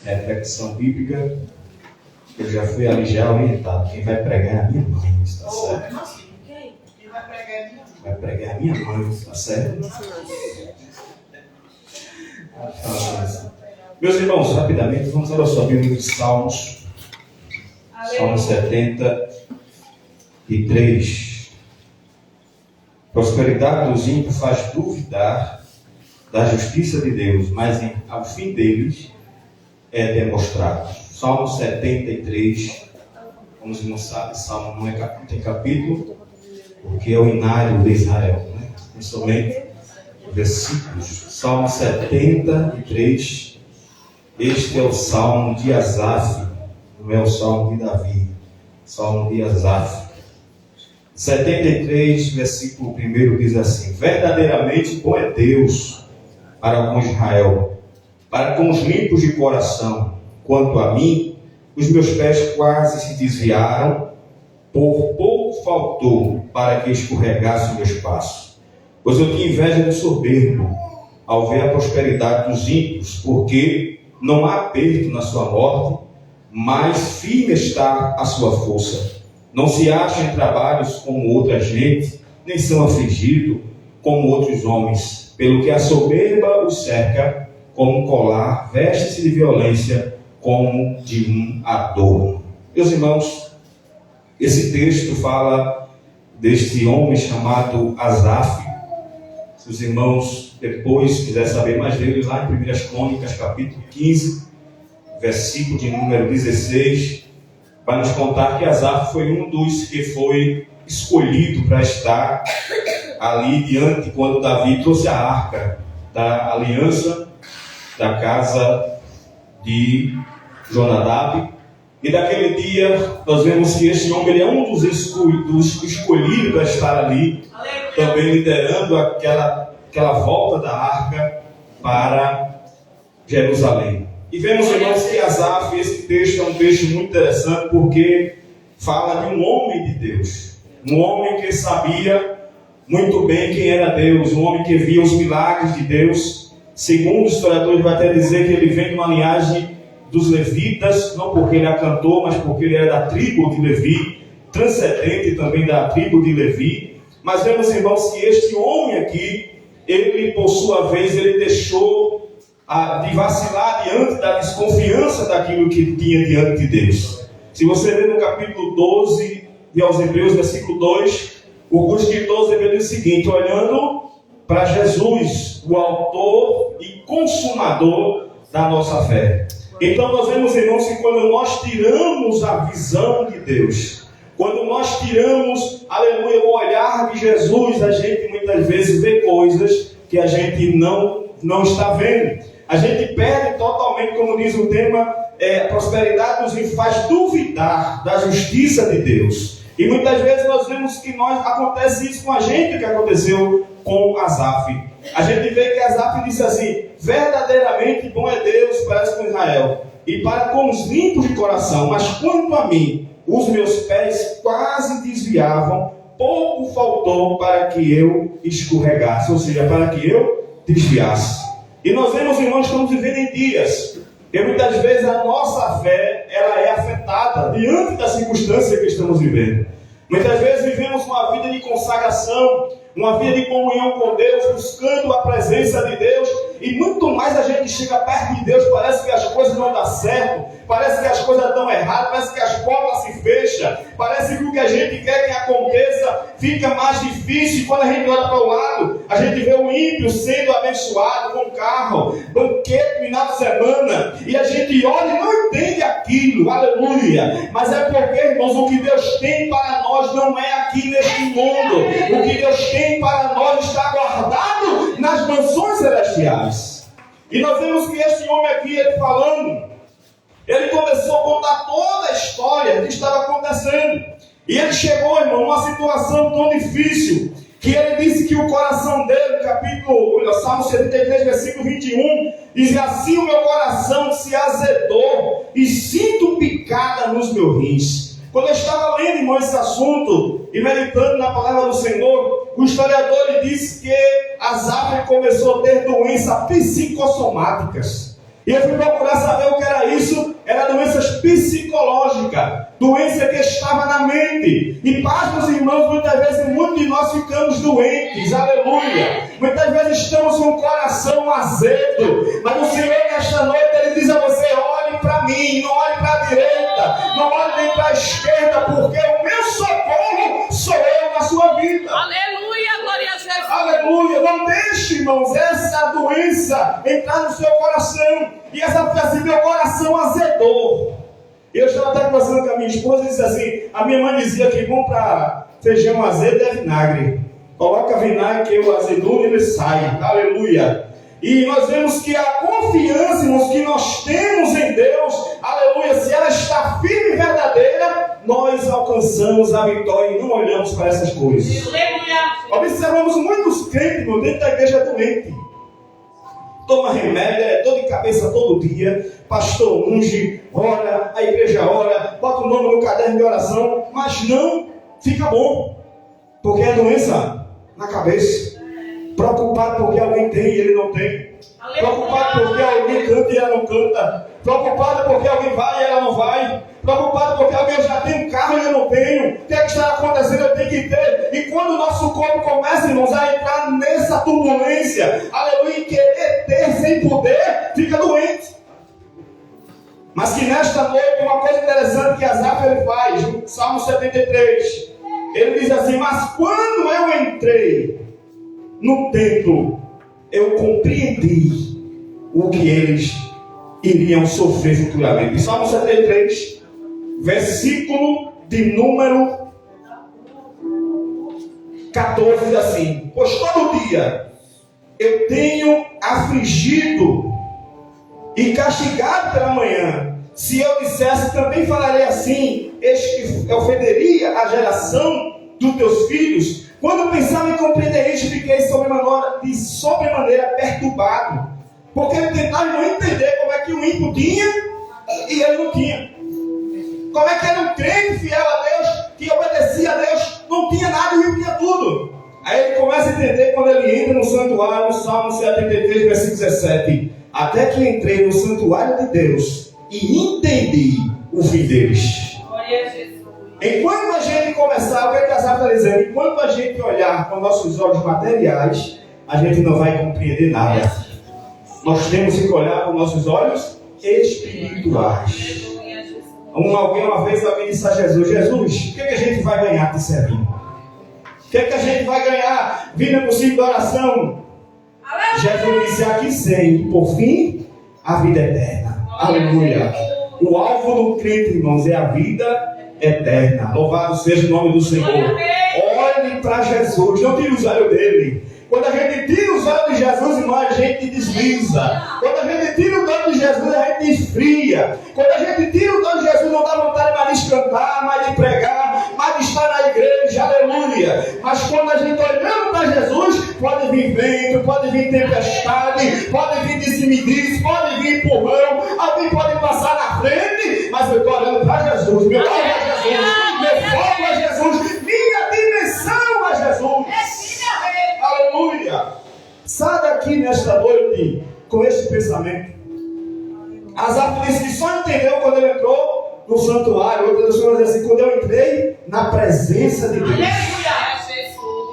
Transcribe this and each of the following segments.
reflexão bíblica. Eu já fui ali já orientado. Quem vai pregar é a minha mãe, está certo? Quem vai pregar é a minha mãe? Vai pregar é a minha mãe, está certo? Meus irmãos, rapidamente, vamos ler a sua Bíblia de Salmos. Salmo 73. Prosperidade dos ímpios faz duvidar da justiça de Deus, mas ao fim deles é demonstrado. Salmo 73. Como você não sabe, Salmo não tem capítulo, porque é o inário de Israel, né? Tem somente versículos. Salmo 73. Este é o Salmo de Asaf, não é o Salmo de Davi. Salmo de Asaf. 73, versículo 1 diz assim: verdadeiramente bom é Deus para com Israel, para com os limpos de coração. Quanto a mim, os meus pés quase se desviaram, por pouco faltou para que escorregasse o meu passo. Pois eu tinha inveja do soberbo, ao ver a prosperidade dos ímpios, porque não há aperto na sua morte, mas firme está a sua força. Não se acham em trabalhos como outra gente, nem são afligidos como outros homens. Pelo que a soberba os cerca como um colar, veste-se de violência como de um adorno. Meus irmãos, esse texto fala deste homem chamado Asaf. Se os irmãos depois quiserem saber mais dele, lá em 1 Crônicas, capítulo 15, versículo de número 16, vai nos contar que Asaf foi um dos que foi escolhido para estar ali diante, quando Davi trouxe a arca da aliança da casa de Jonadab. E daquele dia nós vemos que este homem ele é um dos escolhidos para estar ali, também liderando aquela volta da arca para Jerusalém. E vemos, irmãos, que Asaf, esse texto é um texto muito interessante, porque fala de um homem de Deus, um homem que sabia muito bem quem era Deus, um homem que via os milagres de Deus. Segundo os historiadores, vai até dizer que ele vem de uma linhagem dos levitas, não porque ele é cantor, mas porque ele era da tribo de Levi, transcendente também da tribo de Levi. Mas vemos, irmãos, que este homem aqui, ele, por sua vez, ele deixou de vacilar diante da desconfiança daquilo que tinha diante de Deus. Se você ler no capítulo 12 de aos Hebreus, versículo 2, o escritor aos Hebreus diz o seguinte: olhando para Jesus, o autor e consumador da nossa fé. Então nós vemos, irmãos, que quando nós tiramos a visão de Deus, quando nós tiramos, aleluia, o olhar de Jesus, a gente muitas vezes vê coisas que a gente não está vendo. A gente perde totalmente, como diz o tema, a prosperidade nos faz duvidar da justiça de Deus. E muitas vezes nós vemos que acontece isso com a gente, que aconteceu com Asaf. A gente vê que Asaf disse assim: verdadeiramente bom é Deus para com Israel e para com os limpos de coração, mas quanto a mim, os meus pés quase desviavam, pouco faltou para que eu escorregasse, ou seja, para que eu desviasse. E nós vemos, irmãos, que estamos vivendo em dias que muitas vezes a nossa fé ela é afetada diante da circunstância que estamos vivendo. Muitas vezes vivemos uma vida de consagração, uma vida de comunhão com Deus, buscando a presença de Deus, e muito mais a gente chega perto de Deus, parece que as coisas não dão certo, parece que as coisas estão erradas, parece que as portas se fecham, parece que o que a gente quer que aconteça fica mais difícil. Quando a gente olha para o lado, a gente vê o ímpio sendo abençoado com carro, banquete no final de semana, e a gente olha e não entende aquilo, aleluia. Mas é porque, irmãos, o que Deus tem para nós não é aqui neste mundo. O que Deus tem para nós está guardado nas mansões celestiais. E nós vemos que este homem aqui, ele falando, ele começou a contar toda a história que estava acontecendo. E ele chegou, irmão, numa situação tão difícil, que ele disse que o coração dele, no capítulo, Salmo 73, versículo 21, diz: assim o meu coração se azedou e sinto picada nos meus rins. Quando eu estava lendo, irmão, esse assunto e meditando na palavra do Senhor, o historiador disse que Asaf começou a ter doenças psicossomáticas. E eu fui procurar saber o que era isso. doença que estava na mente. E pasmos, irmãos, muitas vezes muitos de nós ficamos doentes, aleluia. Muitas vezes estamos com o coração azedo, mas o Senhor nesta noite Ele diz a você: olhe para mim, não olhe para a direita, não olhe nem para a esquerda, porque o meu socorro sou eu na sua vida. Aleluia, glória a Jesus. Aleluia, não deixe, irmãos, essa doença entrar no seu coração. E essa assim, meu coração azedou. Eu estava até conversando com a minha esposa e disse assim: a minha mãe dizia que bom para feijão azedo é vinagre. Coloca vinagre que o azedume ele sai. Aleluia. E nós vemos que a confiança, irmãos, que nós temos em Deus, aleluia, se ela está firme e verdadeira, nós alcançamos a vitória e não olhamos para essas coisas. Observamos muitos crentes, irmão, dentro da igreja doente. Toma remédio, é dor de cabeça todo dia, pastor unge, ora, a igreja ora, bota o nome no caderno de oração, mas não fica bom, porque é doença na cabeça. Preocupado porque alguém tem e ele não tem. Preocupado porque alguém canta e ela não canta. Preocupado porque alguém vai e ela não vai. Preocupado porque alguém já tem um carro e eu não tenho. O que é que está acontecendo? Eu tenho que ter. E quando o nosso corpo começa, irmãos, a entrar nessa turbulência, aleluia, e querer ter sem poder, fica doente. Mas que nesta noite, uma coisa interessante que Asaf ele faz, no Salmo 73, ele diz assim: mas quando eu entrei no templo, eu compreendi o que eles iriam sofrer futuramente. Salmo 73, versículo de número 14, diz assim: pois todo dia eu tenho afligido e castigado pela manhã. Se eu dissesse, também falarei assim, eis que ofenderia a geração dos teus filhos. Quando pensava em compreender isso, fiquei sobremaneira perturbado, porque eu tentava não entender como é que o ímpio tinha e ele não tinha. Como é que era um crente fiel a Deus, que obedecia a Deus, não tinha nada e o ímpio tinha tudo. Aí ele começa a entender quando ele entra no santuário, no Salmo 73, versículo 17. Até que entrei no santuário de Deus e entendi o fim deles. Glória a Jesus. Enquanto a gente começar, o que a Asaf está dizendo? Enquanto a gente olhar com nossos olhos materiais, a gente não vai compreender nada. Nós temos que olhar com nossos olhos espirituais. Alguém disse a Jesus: Jesus, o que a gente vai ganhar te servindo? O que a gente vai ganhar vindo por cima da oração? Jesus disse: aqui sei, por fim, a vida eterna. Aleluia. O alvo do crente, irmãos, é a vida eterna. Louvado seja o nome do Senhor. Olhe para Jesus, não tire os olhos dele. Quando a gente tira os olhos de Jesus, irmão, a gente desliza. Quando a gente tira os olhos de Jesus, a gente esfria. Quando a gente tira os olhos de Jesus, não dá vontade mais de cantar, mais de pregar, mais de estar na igreja, aleluia. Mas quando a gente olhando para Jesus, pode vir vento, pode vir tempestade, pode vir disse-me-disse, pode vir empurrão, alguém pode passar na frente, mas eu estou olhando para Jesus, meu olho é Jesus, meu foco é Jesus, minha dimensão é Jesus. Aleluia! Sai daqui nesta noite com esse pensamento. Asaf disse que só entendeu quando ele entrou no santuário. Outras pessoas dizem assim: quando eu entrei na presença de Deus.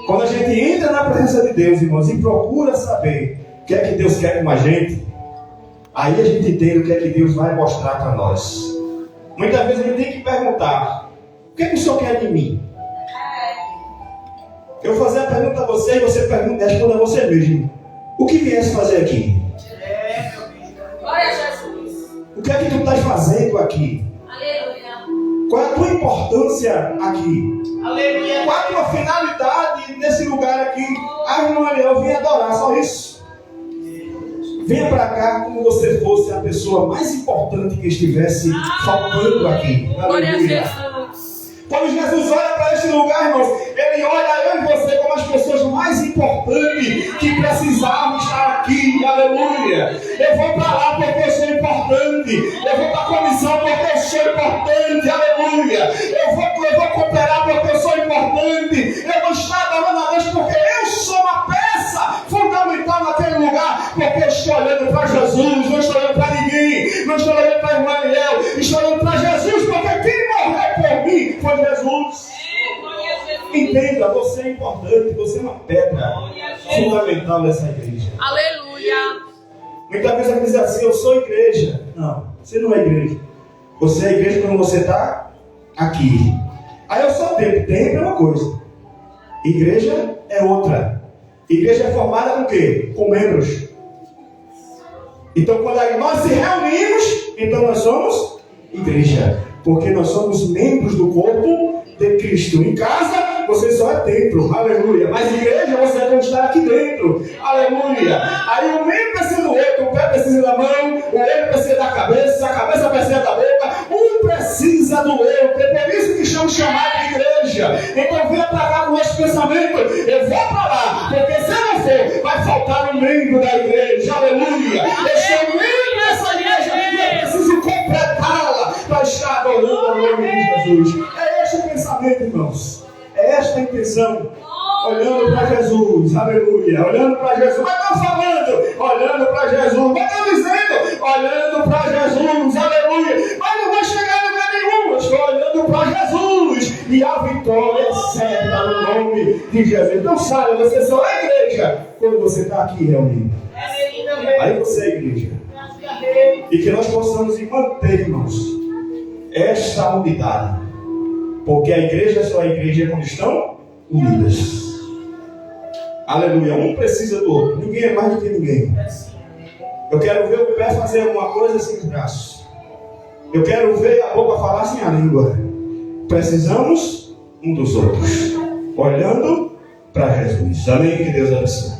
Quando a gente entra na presença de Deus, irmãos, e procura saber o que é que Deus quer com a gente, aí a gente entende o que é que Deus vai mostrar para nós. Muitas vezes a gente tem que perguntar: o que é que o Senhor quer de mim? Eu vou fazer a pergunta a você e você responde a você mesmo. O que viesse fazer aqui? Glória a Jesus. O que é que tu estás fazendo aqui? Aleluia. Qual é a tua importância aqui? Aleluia. Qual é a tua finalidade nesse lugar aqui? Ah, irmão, eu vim adorar, só isso. Venha para cá como você fosse a pessoa mais importante que estivesse faltando aqui. Glória a Aleluia. Jesus. Quando Jesus olha para este lugar, irmãos, Ele olha eu e você como as pessoas mais importantes que precisavam estar aqui. Aleluia. Eu vou para lá porque eu sou importante. Eu vou para a comissão porque eu sou importante. Aleluia. Eu vou cooperar porque eu sou importante. Eu vou estar adorando a Deus porque eu sou uma peça fundamental naquele lugar. Porque eu estou olhando para Jesus, não estou olhando para ninguém. Não estou olhando para Emmanuel. Estou olhando para Jesus porque quem morreu por entenda, você é importante, você é uma pedra fundamental dessa igreja. Aleluia. Muitas vezes você diz assim, eu sou igreja. Não, você não é igreja. Você é igreja quando você está aqui. Aí eu sou templo. Templo é uma coisa. Igreja é outra. Igreja é formada com o quê? Com membros. Então quando nós se reunimos, então nós somos igreja. Porque nós somos membros do corpo de Cristo. Em casa, você só é templo, aleluia. Mas igreja, você deve estar aqui dentro, aleluia. Aí o membro precisa do outro, o pé precisa da mão, o olho precisa da cabeça, a cabeça precisa da boca, um precisa do outro. É por isso que estamos chamados de igreja. Então venha para cá com esse pensamento, eu vou para lá, porque se eu não for, vai faltar um membro da igreja, aleluia. Eu sou membro dessa igreja e eu preciso completá-la para estar adorando o nome de Jesus. É este o pensamento, irmãos. É esta a intenção. Olhando para Jesus, aleluia. Olhando para Jesus. Mas não falando, olhando para Jesus. Mas não dizendo, olhando para Jesus, aleluia. Mas não vai chegar em lugar nenhum. Eu estou olhando para Jesus. E a vitória é certa no nome de Jesus. Então sabe, você só é igreja quando você está aqui reunido. Aí você é igreja. E que nós possamos manter, irmãos, esta unidade. Porque a igreja só é igreja quando estão unidas. Aleluia. Um precisa do outro. Ninguém é mais do que ninguém. Eu quero ver o pé fazer alguma coisa sem os braços. Eu quero ver a boca falar sem a língua. Precisamos um dos outros. Olhando para Jesus. Amém? Que Deus abençoe.